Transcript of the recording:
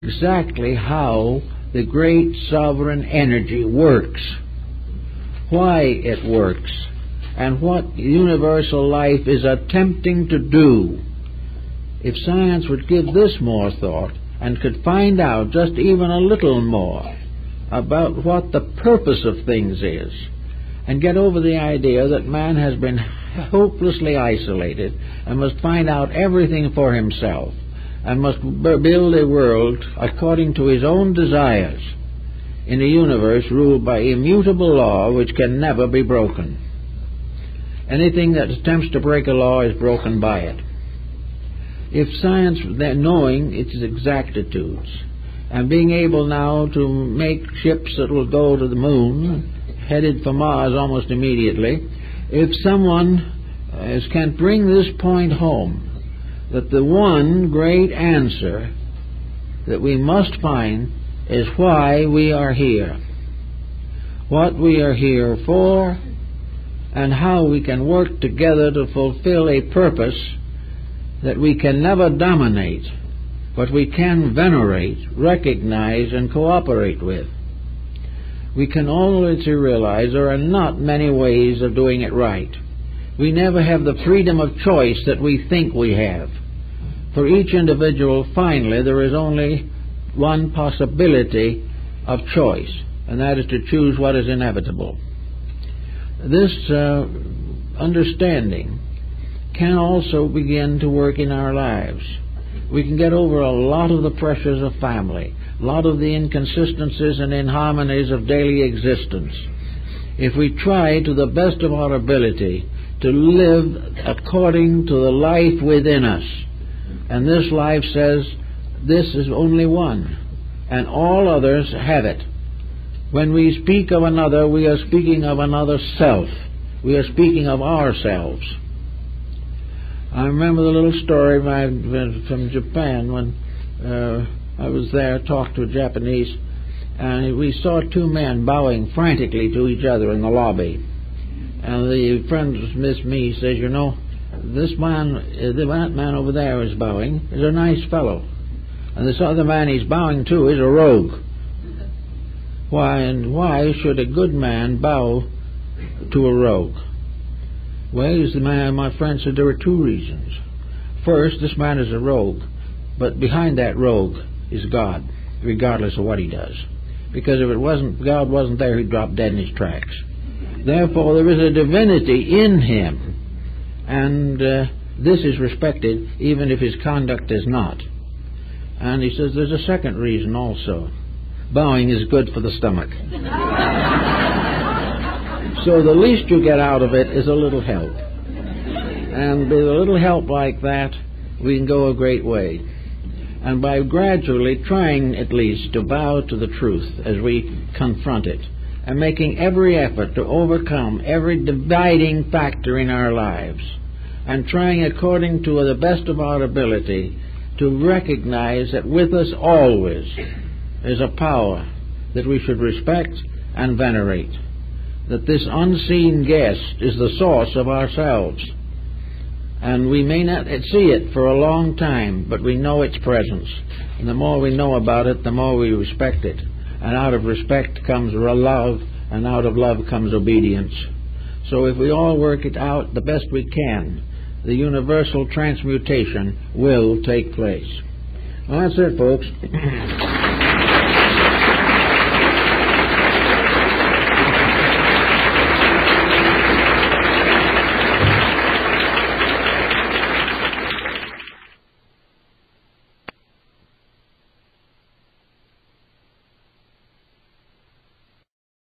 exactly how the great sovereign energy works, why it works, and what universal life is attempting to do. If science would give this more thought and could find out just even a little more about what the purpose of things is, and get over the idea that man has been hopelessly isolated and must find out everything for himself, and must build a world according to his own desires in a universe ruled by immutable law which can never be broken. Anything that attempts to break a law is broken by it. If science, knowing its exactitudes, and being able now to make ships that will go to the moon, headed for Mars almost immediately, if someone can bring this point home, that the one great answer that we must find is why we are here, what we are here for, and how we can work together to fulfill a purpose that we can never dominate, but we can venerate, recognize, and cooperate with. We can always realize there are not many ways of doing it right. We never have the freedom of choice that we think we have. For each individual, finally, there is only one possibility of choice, and that is to choose what is inevitable. This understanding can also begin to work in our lives. We can get over a lot of the pressures of family, a lot of the inconsistencies and inharmonies of daily existence, if we try to the best of our ability to live according to the life within us. And this life says, this is only one, and all others have it. When we speak of another, we are speaking of another self. We are speaking of ourselves. I remember the little story from Japan when I was there, talked to a Japanese, and we saw two men bowing frantically to each other in the lobby. And the friend, Miss Me, says, you know, this man, that man over there is bowing, is a nice fellow. And this other man he's bowing to is a rogue. Why should a good man bow to a rogue? Well, my friend said there were two reasons. First, this man is a rogue, but behind that rogue is God, regardless of what he does. Because if God wasn't there, he'd drop dead in his tracks. Therefore, there is a divinity in him, and this is respected even if his conduct is not. And he says there's a second reason also. Bowing is good for the stomach. So the least you get out of it is a little help. And with a little help like that, we can go a great way. And by gradually trying at least to bow to the truth as we confront it, and making every effort to overcome every dividing factor in our lives, and trying according to the best of our ability to recognize that with us always is a power that we should respect and venerate, that this unseen guest is the source of ourselves, and we may not see it for a long time, but we know its presence, and the more we know about it, the more we respect it, and out of respect comes love, and out of love comes obedience. So if we all work it out the best we can, the universal transmutation will take place. Well, that's it, folks.